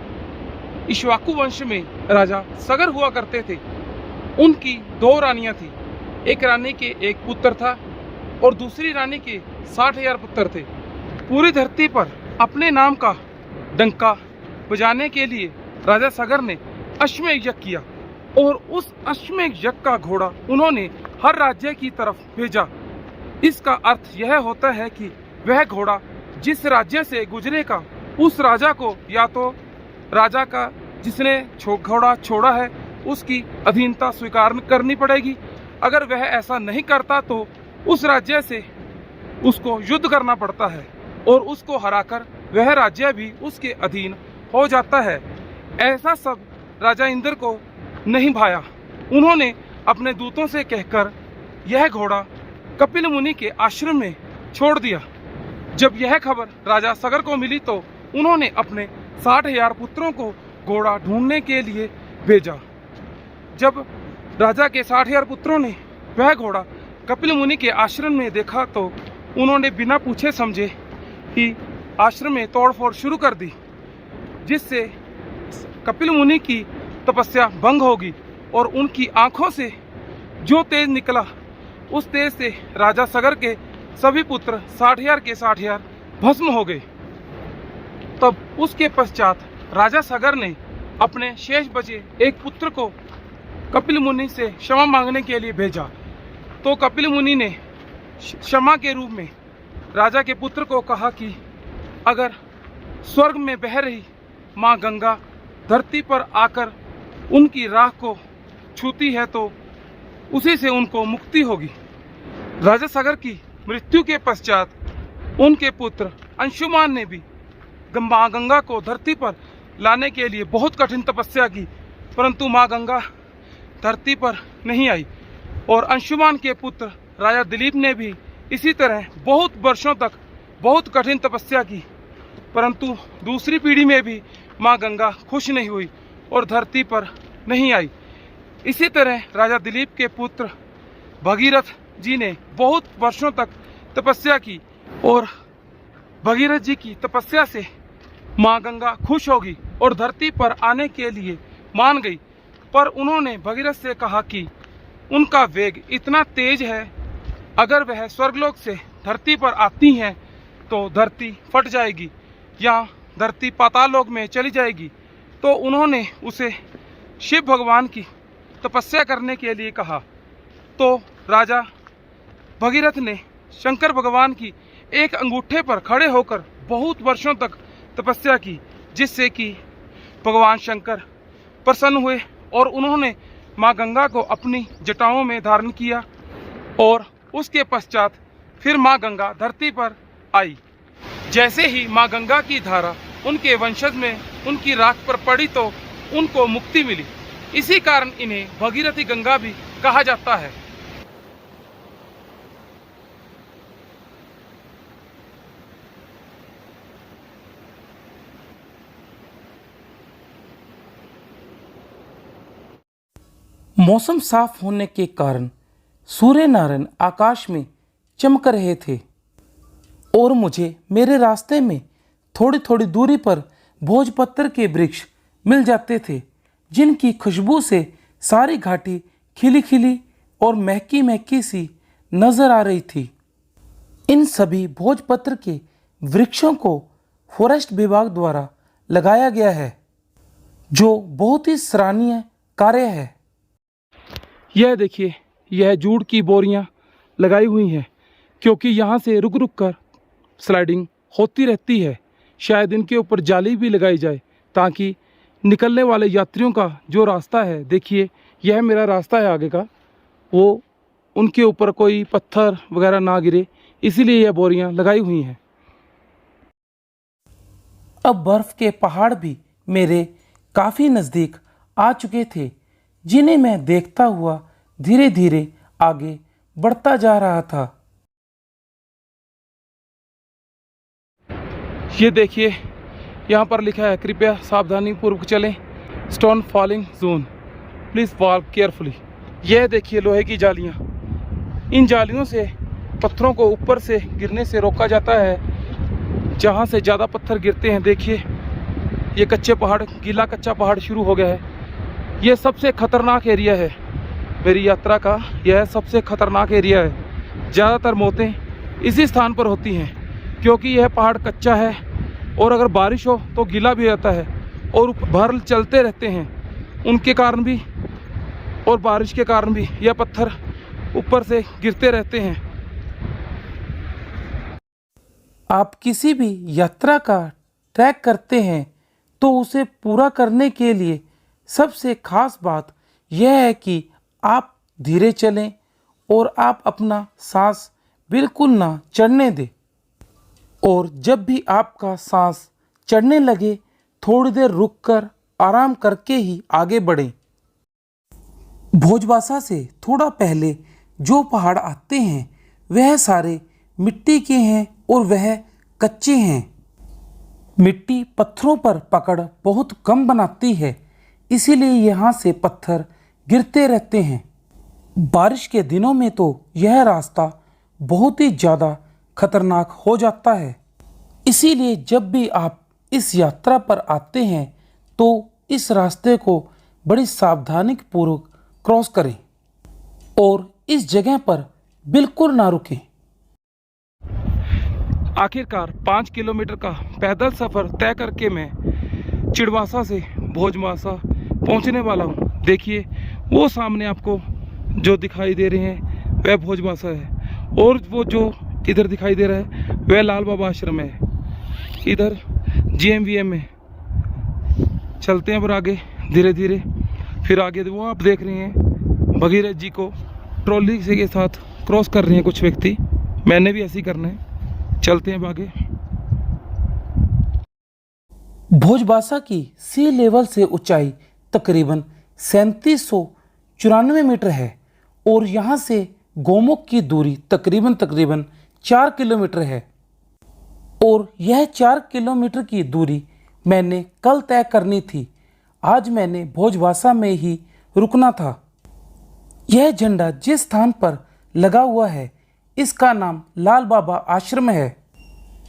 इक्ष्वाकु वंश में राजा सगर हुआ करते थे। उनकी 2 रानियां थी। एक रानी के एक पुत्र था और दूसरी रानी के 60,000 पुत्र थे। पूरी धरती पर अपने नाम का डंका बजाने के लिए राजा सगर ने अश्वमेध यज्ञ किया और उस अश्वमेध यज्ञ का घोड़ा उन्होंने हर राज्य की तरफ भेजा। इसका अर्थ यह होता है कि वह घोड़ा जिस राज्य से गुजरेगा उस राजा को या तो राजा का जिसने घोड़ा छोड़ा है उसकी अधीनता स्वीकार करनी पड़ेगी। अगर वह ऐसा नहीं करता तो उस राज्य से उसको युद्ध करना पड़ता है और उसको हराकर वह राज्य भी उसके अधीन हो जाता है। ऐसा सब राजा इंद्र को नहीं भाया। उन्होंने अपने दूतों से कहकर यह घोड़ा कपिल मुनि के आश्रम में छोड़ दिया। जब यह खबर राजा सगर को मिली तो उन्होंने अपने 60,000 पुत्रों को घोड़ा ढूंढने के लिए भेजा। जब राजा के 60,000 पुत्रों ने वह घोड़ा कपिल मुनि के आश्रम में देखा तो उन्होंने बिना पूछे समझे ही आश्रम में तोड़फोड़ शुरू कर दी, जिससे कपिल मुनि की तपस्या भंग होगी और उनकी आंखों से जो तेज निकला उस तेज से राजा सगर के सभी पुत्र 60,000 के 60,000 भस्म हो गए। तब उसके पश्चात राजा सगर ने अपने शेष बचे एक पुत्र को कपिल मुनि से क्षमा मांगने के लिए भेजा। तो कपिल मुनि ने क्षमा के रूप में राजा के पुत्र को कहा कि अगर स्वर्ग में बह रही माँ गंगा धरती पर आकर उनकी राख को छूती है तो उसी से उनको मुक्ति होगी। राजा सगर की मृत्यु के पश्चात उनके पुत्र अंशुमान ने भी माँ गंगा को धरती पर लाने के लिए बहुत कठिन तपस्या की, परंतु माँ गंगा धरती पर नहीं आई। और अंशुमान के पुत्र राजा दिलीप ने भी इसी तरह बहुत वर्षों तक बहुत कठिन तपस्या की, परंतु दूसरी पीढ़ी में भी माँ गंगा खुश नहीं हुई और धरती पर नहीं आई। इसी तरह राजा दिलीप के पुत्र भगीरथ जी ने बहुत वर्षों तक तपस्या की और भगीरथ जी की तपस्या से माँ गंगा खुश होगी और धरती पर आने के लिए मान गई। पर उन्होंने भगीरथ से कहा कि उनका वेग इतना तेज है, अगर वह स्वर्गलोक से धरती पर आती हैं तो धरती फट जाएगी या धरती पाताललोक में चली जाएगी। तो उन्होंने उसे शिव भगवान की तपस्या करने के लिए कहा। तो राजा भगीरथ ने शंकर भगवान की एक अंगूठे पर खड़े होकर बहुत वर्षों तक तपस्या की, जिससे कि भगवान शंकर प्रसन्न हुए और उन्होंने माँ गंगा को अपनी जटाओं में धारण किया और उसके पश्चात फिर माँ गंगा धरती पर आई। जैसे ही माँ गंगा की धारा उनके वंशज में उनकी राख पर पड़ी तो उनको मुक्ति मिली। इसी कारण इन्हें भगीरथी गंगा भी कहा जाता है। मौसम साफ होने के कारण सूर्य नारायण आकाश में चमक रहे थे और मुझे मेरे रास्ते में थोड़ी थोड़ी दूरी पर भोजपत्र के वृक्ष मिल जाते थे, जिनकी खुशबू से सारी घाटी खिली खिली और महकी महकी सी नजर आ रही थी। इन सभी भोजपत्र के वृक्षों को फॉरेस्ट विभाग द्वारा लगाया गया है, जो बहुत ही सराहनीय कार्य है। यह देखिए, यह जूट की बोरियां लगाई हुई हैं, क्योंकि यहाँ से रुक रुक कर स्लाइडिंग होती रहती है। शायद इनके ऊपर जाली भी लगाई जाए ताकि निकलने वाले यात्रियों का जो रास्ता है, देखिए यह मेरा रास्ता है आगे का, वो उनके ऊपर कोई पत्थर वगैरह ना गिरे, इसीलिए यह बोरियां लगाई हुई हैं। अब बर्फ के पहाड़ भी मेरे काफ़ी नज़दीक आ चुके थे, जिन्हें मैं देखता हुआ धीरे धीरे आगे बढ़ता जा रहा था। ये देखिए, यहाँ पर लिखा है कृपया सावधानी पूर्वक चलें, stone falling zone, please walk carefully. यह देखिए लोहे की जालियाँ, इन जालियों से पत्थरों को ऊपर से गिरने से रोका जाता है। जहाँ से ज़्यादा पत्थर गिरते हैं, देखिए ये कच्चे पहाड़, गीला कच्चा पहाड़ शुरू हो गया है। ये सबसे खतरनाक एरिया है मेरी यात्रा का, यह सबसे खतरनाक एरिया है। ज़्यादातर मौतें इसी स्थान पर होती हैं, क्योंकि यह पहाड़ कच्चा है और अगर बारिश हो तो गीला भी रहता है और भर चलते रहते हैं, उनके कारण भी और बारिश के कारण भी यह पत्थर ऊपर से गिरते रहते हैं। आप किसी भी यात्रा का ट्रैक करते हैं तो उसे पूरा करने के लिए सबसे खास बात यह है कि आप धीरे चलें और आप अपना सांस बिल्कुल ना चढ़ने दें, और जब भी आपका सांस चढ़ने लगे थोड़ी देर रुककर आराम करके ही आगे बढ़ें। भोजबासा से थोड़ा पहले जो पहाड़ आते हैं वह सारे मिट्टी के हैं और वह कच्चे हैं। मिट्टी पत्थरों पर पकड़ बहुत कम बनाती है, इसीलिए यहाँ से पत्थर गिरते रहते हैं। बारिश के दिनों में तो यह रास्ता बहुत ही ज़्यादा खतरनाक हो जाता है। इसीलिए जब भी आप इस यात्रा पर आते हैं तो इस रास्ते को बड़ी सावधानी पूर्वक क्रॉस करें और इस जगह पर बिल्कुल ना रुकें। आखिरकार 5 किलोमीटर का पैदल सफ़र तय करके मैं चिड़वासा से भोजबासा पहुंचने वाला हूं। देखिए वो सामने आपको जो दिखाई दे रहे हैं वह भोजबासा है, और वो जो इधर दिखाई दे रहा है वह लाल बाबा आश्रम है। इधर GMVM में चलते हैं पर आगे धीरे धीरे। फिर आगे वो आप देख रहे हैं भगीरथ जी को ट्रॉली से के साथ क्रॉस कर रहे हैं कुछ व्यक्ति, मैंने भी ऐसे ही करना है। चलते हैं आगे। भोजबासा की सी लेवल से ऊंचाई तकरीबन 3794 मीटर है और यहाँ से गोमुख की दूरी तकरीबन 4 किलोमीटर है, और यह 4 किलोमीटर की दूरी मैंने कल तय करनी थी। आज मैंने भोजबासा में ही रुकना था। यह झंडा जिस स्थान पर लगा हुआ है इसका नाम लाल बाबा आश्रम है।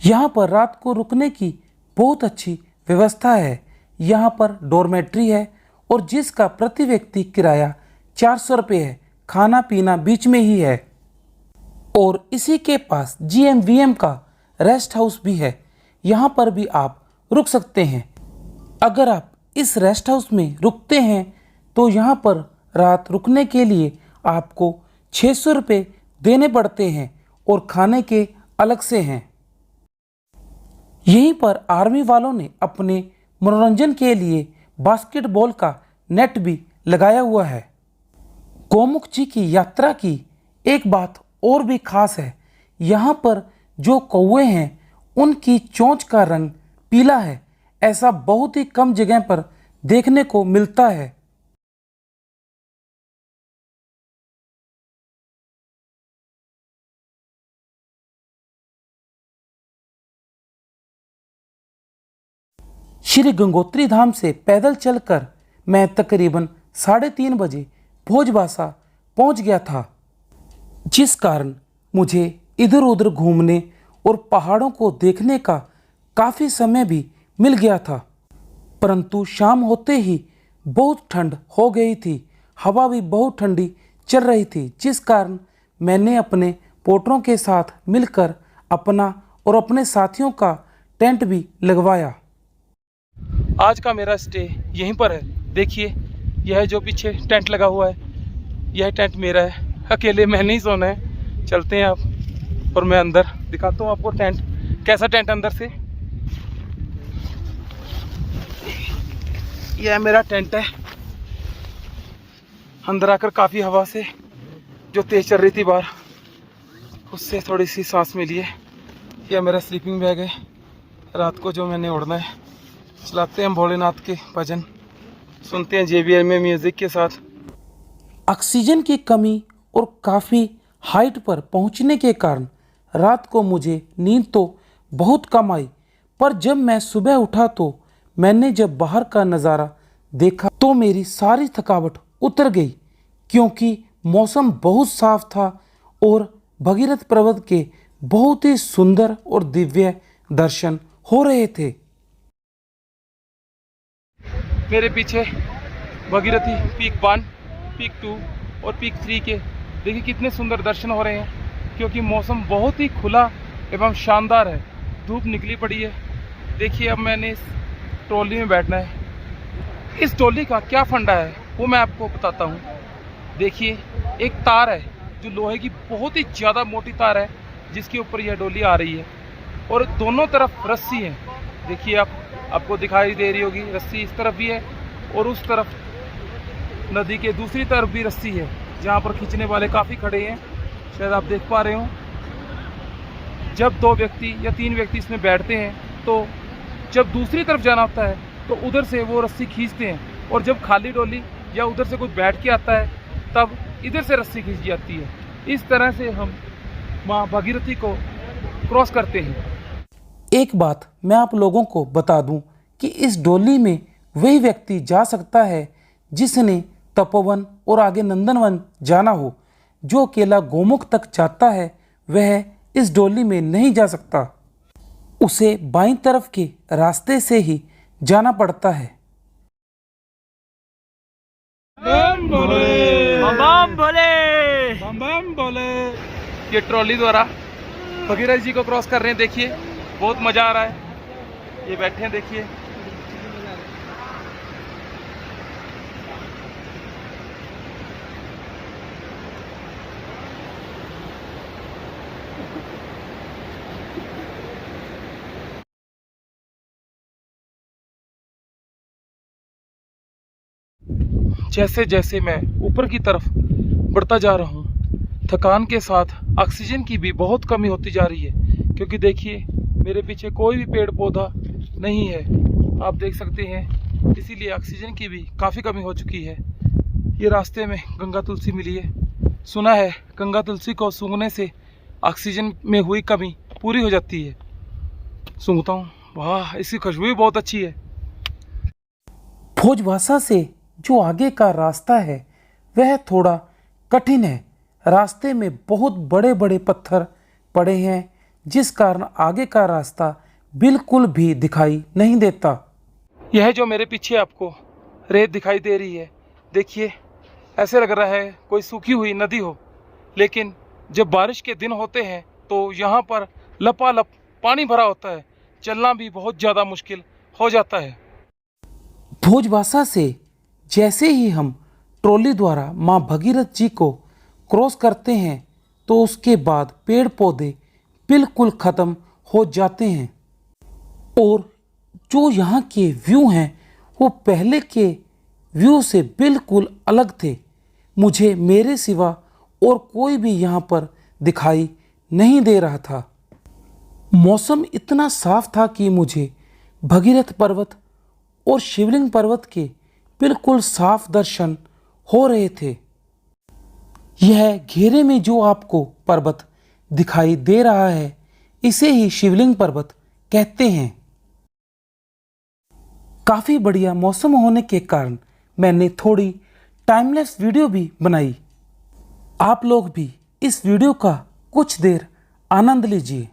यहाँ पर रात को रुकने की बहुत अच्छी व्यवस्था है। यहाँ पर डॉर्मेट्री है और जिसका प्रति व्यक्ति किराया 400 रुपये है। खाना पीना बीच में ही है, और इसी के पास GMVM का रेस्ट हाउस भी है। यहाँ पर भी आप रुक सकते हैं। अगर आप इस रेस्ट हाउस में रुकते हैं तो यहाँ पर रात रुकने के लिए आपको 600 रुपये देने पड़ते हैं और खाने के अलग से हैं। यहीं पर आर्मी वालों ने अपने मनोरंजन के लिए बास्केटबॉल का नेट भी लगाया हुआ है। गोमुख जी की यात्रा की एक बात और भी खास है। यहाँ पर जो कौवे हैं उनकी चोंच का रंग पीला है। ऐसा बहुत ही कम जगह पर देखने को मिलता है। श्री गंगोत्री धाम से पैदल चलकर मैं तकरीबन 3:30 बजे भोजबासा पहुंच गया था, जिस कारण मुझे इधर उधर घूमने और पहाड़ों को देखने का काफ़ी समय भी मिल गया था। परंतु शाम होते ही बहुत ठंड हो गई थी, हवा भी बहुत ठंडी चल रही थी, जिस कारण मैंने अपने पोर्टरों के साथ मिलकर अपना और अपने साथियों का टेंट भी लगवाया। आज का मेरा स्टे यहीं पर है। देखिए, यह जो पीछे टेंट लगा हुआ है, यह टेंट मेरा है। अकेले मैं नहीं सोना है। चलते हैं आप और मैं अंदर दिखाता हूँ आपको टेंट, कैसा टेंट अंदर से। यह मेरा टेंट है। अंदर आकर काफ़ी हवा से जो तेज़ चल रही थी बाहर, उससे थोड़ी सी सांस मिली है। यह मेरा स्लीपिंग बैग है, रात को जो मैंने ओढ़ना है। चलाते हैं भोलेनाथ के भजन, सुनते हैं JBL में म्यूज़िक के साथ। ऑक्सीजन की कमी और काफ़ी हाइट पर पहुंचने के कारण रात को मुझे नींद तो बहुत कम आई, पर जब मैं सुबह उठा तो मैंने जब बाहर का नज़ारा देखा तो मेरी सारी थकावट उतर गई, क्योंकि मौसम बहुत साफ था और भगीरथ पर्वत के बहुत ही सुंदर और दिव्य दर्शन हो रहे थे। मेरे पीछे भगीरथी पीक 1, पीक 2 और पीक 3 के देखिए कितने सुंदर दर्शन हो रहे हैं, क्योंकि मौसम बहुत ही खुला एवं शानदार है। धूप निकली पड़ी है। देखिए, अब मैंने इस ट्रॉली में बैठना है। इस ट्रॉली का क्या फंडा है वो मैं आपको बताता हूँ। देखिए, एक तार है जो लोहे की बहुत ही ज़्यादा मोटी तार है, जिसके ऊपर यह डोली आ रही है और दोनों तरफ रस्सी है। देखिए, आपको दिखाई दे रही होगी, रस्सी इस तरफ भी है और उस तरफ नदी के दूसरी तरफ भी रस्सी है, जहाँ पर खींचने वाले काफ़ी खड़े हैं, शायद आप देख पा रहे हो। जब 2 व्यक्ति या 3 व्यक्ति इसमें बैठते हैं तो जब दूसरी तरफ जाना होता है तो उधर से वो रस्सी खींचते हैं, और जब खाली डोली या उधर से कुछ बैठ के आता है तब इधर से रस्सी खींच जाती है। इस तरह से हम माँ भागीरथी को क्रॉस करते हैं। एक बात मैं आप लोगों को बता दूं कि इस डोली में वही व्यक्ति जा सकता है जिसने तपोवन और आगे नंदनवन जाना हो। जो अकेला गोमुख तक जाता है वह इस डोली में नहीं जा सकता, उसे बाईं तरफ के रास्ते से ही जाना पड़ता है। बम भोले, बम भोले, बम भोले। ये ट्रॉली द्वारा भगीरथ जी को क्रॉस कर रहे हैं। देखिए, बहुत मज़ा आ रहा है। ये बैठे हैं, देखिए। जैसे जैसे मैं ऊपर की तरफ बढ़ता जा रहा हूँ, थकान के साथ ऑक्सीजन की भी बहुत कमी होती जा रही है, क्योंकि देखिए मेरे पीछे कोई भी पेड़ पौधा नहीं है, आप देख सकते हैं। इसीलिए ऑक्सीजन की भी काफ़ी कमी हो चुकी है। ये रास्ते में गंगा तुलसी मिली है। सुना है गंगा तुलसी को सूंघने से ऑक्सीजन में हुई कमी पूरी हो जाती है। सूंघता हूँ, वाह, इसकी खुशबू भी बहुत अच्छी है। भोजबासा से जो आगे का रास्ता है वह थोड़ा कठिन है। रास्ते में बहुत बड़े बड़े पत्थर पड़े हैं, जिस कारण आगे का रास्ता बिल्कुल भी दिखाई नहीं देता। यह जो मेरे पीछे आपको रेत दिखाई दे रही है, देखिए ऐसे लग रहा है कोई सूखी हुई नदी हो, लेकिन जब बारिश के दिन होते हैं तो यहाँ पर लपालप पानी भरा होता है। चलना भी बहुत ज़्यादा मुश्किल हो जाता है। भोजबासा से जैसे ही हम ट्रॉली द्वारा माँ भगीरथ जी को क्रॉस करते हैं तो उसके बाद पेड़ पौधे बिल्कुल ख़त्म हो जाते हैं और जो यहाँ के व्यू हैं वो पहले के व्यू से बिल्कुल अलग थे। मुझे मेरे सिवा और कोई भी यहाँ पर दिखाई नहीं दे रहा था। मौसम इतना साफ था कि मुझे भगीरथ पर्वत और शिवलिंग पर्वत के बिल्कुल साफ दर्शन हो रहे थे। यह घेरे में जो आपको पर्वत दिखाई दे रहा है, इसे ही शिवलिंग पर्वत कहते हैं। काफ़ी बढ़िया मौसम होने के कारण मैंने थोड़ी टाइमलैप्स वीडियो भी बनाई। आप लोग भी इस वीडियो का कुछ देर आनंद लीजिए।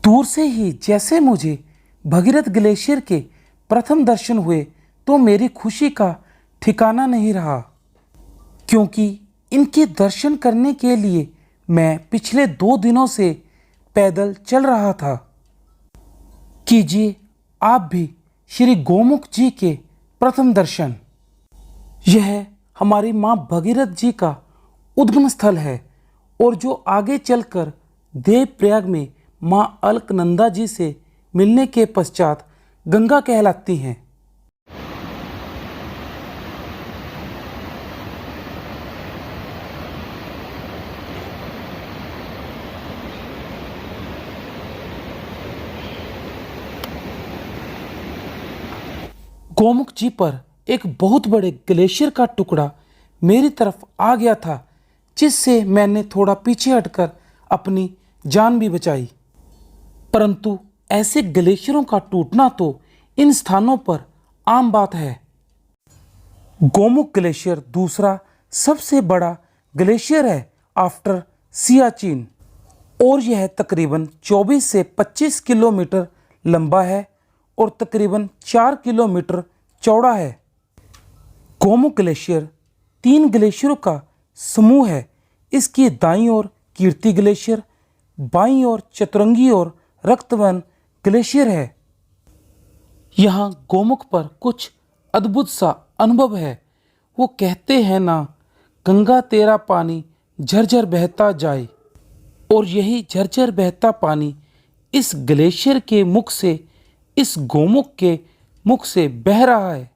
दूर से ही जैसे मुझे भगीरथ ग्लेशियर के प्रथम दर्शन हुए तो मेरी खुशी का ठिकाना नहीं रहा, क्योंकि इनके दर्शन करने के लिए मैं पिछले 2 दिनों से पैदल चल रहा था। कीजिए आप भी श्री गोमुख जी के प्रथम दर्शन। यह हमारी माँ भगीरथ जी का उद्गम स्थल है और जो आगे चलकर देवप्रयाग में माँ अलकनंदा जी से मिलने के पश्चात गंगा कहलाती हैं। गोमुख जी पर एक बहुत बड़े ग्लेशियर का टुकड़ा मेरी तरफ आ गया था, जिससे मैंने थोड़ा पीछे हटकर अपनी जान भी बचाई। परंतु ऐसे ग्लेशियरों का टूटना तो इन स्थानों पर आम बात है। गोमुख ग्लेशियर दूसरा सबसे बड़ा ग्लेशियर है आफ्टर सियाचिन, और यह तकरीबन 24 से 25 किलोमीटर लंबा है और तकरीबन 4 किलोमीटर चौड़ा है। गोमुख ग्लेशियर 3 ग्लेशियरों का समूह है। इसकी दाईं ओर कीर्ति ग्लेशियर, बाईं ओर चतुरंगी और रक्तवन ग्लेशियर है। यहाँ गोमुख पर कुछ अद्भुत सा अनुभव है। वो कहते हैं ना, गंगा तेरा पानी झरझर बहता जाए, और यही झरझर बहता पानी इस ग्लेशियर के मुख से, इस गोमुख के मुख से बह रहा है।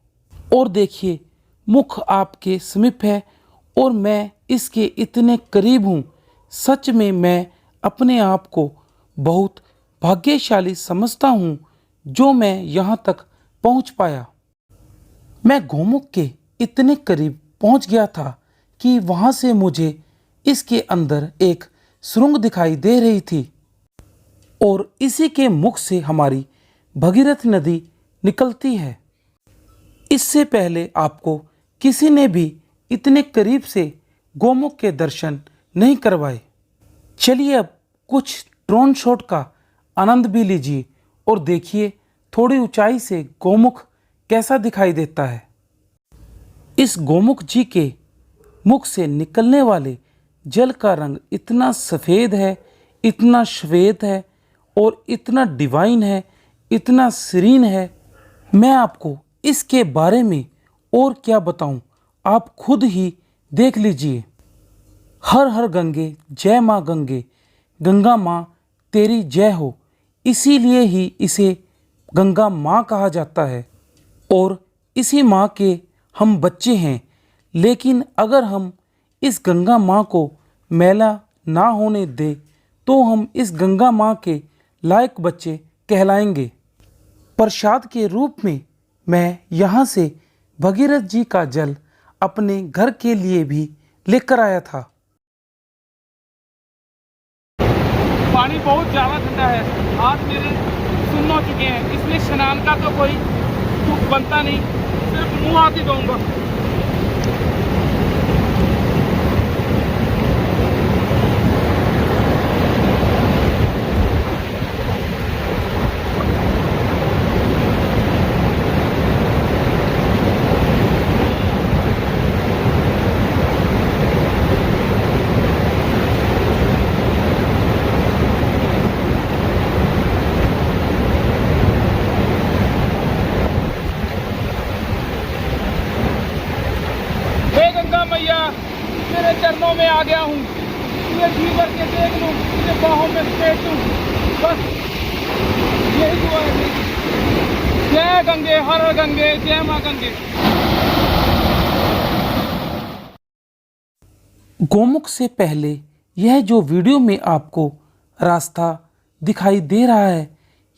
और देखिए, मुख आपके समीप है और मैं इसके इतने करीब हूँ। सच में मैं अपने आप को बहुत भाग्यशाली समझता हूँ जो मैं यहाँ तक पहुँच पाया। मैं गोमुख के इतने करीब पहुँच गया था कि वहाँ से मुझे इसके अंदर एक सुरंग दिखाई दे रही थी, और इसी के मुख से हमारी भगीरथ नदी निकलती है। इससे पहले आपको किसी ने भी इतने करीब से गोमुख के दर्शन नहीं करवाए। चलिए अब कुछ ड्रोन शॉट का आनंद भी लीजिए और देखिए थोड़ी ऊंचाई से गोमुख कैसा दिखाई देता है। इस गोमुख जी के मुख से निकलने वाले जल का रंग इतना सफ़ेद है, इतना श्वेत है और इतना डिवाइन है, इतना सीरीन है। मैं आपको इसके बारे में और क्या बताऊं, आप खुद ही देख लीजिए। हर हर गंगे जय माँ गंगे, गंगा माँ तेरी जय हो। इसीलिए ही इसे गंगा माँ कहा जाता है और इसी माँ के हम बच्चे हैं। लेकिन अगर हम इस गंगा माँ को मैला ना होने दें तो हम इस गंगा माँ के लायक बच्चे कहलाएंगे। प्रसाद के रूप में मैं यहाँ से भगीरथ जी का जल अपने घर के लिए भी लेकर आया था। पानी बहुत ज़्यादा ठंडा है, हाथ मेरे सुन्न हो चुके हैं, इसलिए स्नान का तो कोई दुख बनता नहीं, सिर्फ मुँह हाथ ही धोऊंगा। गंगे हर हर गंगे, जय माँ गंगे। गोमुख से पहले यह जो वीडियो में आपको रास्ता दिखाई दे रहा है,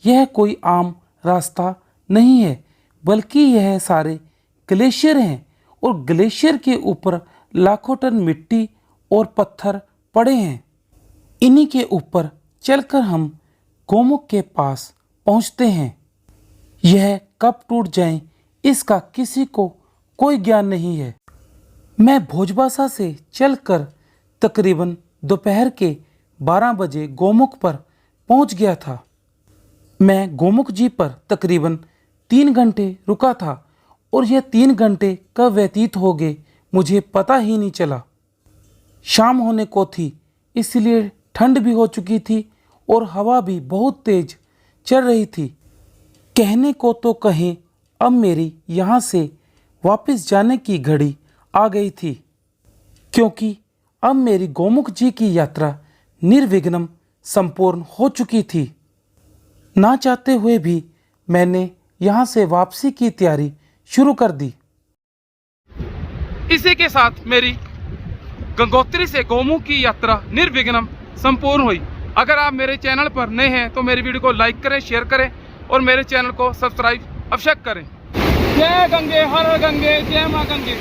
यह कोई आम रास्ता नहीं है, बल्कि यह सारे ग्लेशियर हैं और ग्लेशियर के ऊपर लाखों टन मिट्टी और पत्थर पड़े हैं। इन्हीं के ऊपर चलकर हम गोमुख के पास पहुंचते हैं। यह कब टूट जाए इसका किसी को कोई ज्ञान नहीं है। मैं भोजबासा से चलकर तकरीबन दोपहर के 12 बजे गोमुख पर पहुंच गया था। मैं गोमुख जी पर तकरीबन 3 घंटे रुका था और यह 3 घंटे कब व्यतीत हो गए मुझे पता ही नहीं चला। शाम होने को थी, इसलिए ठंड भी हो चुकी थी और हवा भी बहुत तेज चल रही थी। कहने को तो कहें, अब मेरी यहाँ से वापस जाने की घड़ी आ गई थी, क्योंकि अब मेरी गोमुख जी की यात्रा निर्विघ्न संपूर्ण हो चुकी थी। ना चाहते हुए भी मैंने यहाँ से वापसी की तैयारी शुरू कर दी। इसी के साथ मेरी गंगोत्री से गोमुख की यात्रा निर्विघ्न संपूर्ण हुई। अगर आप मेरे चैनल पर नए हैं तो मेरी वीडियो को लाइक करें, शेयर करें और मेरे चैनल को सब्सक्राइब अवश्य करें। जय गंगे हर हर गंगे, जय माँ गंगे।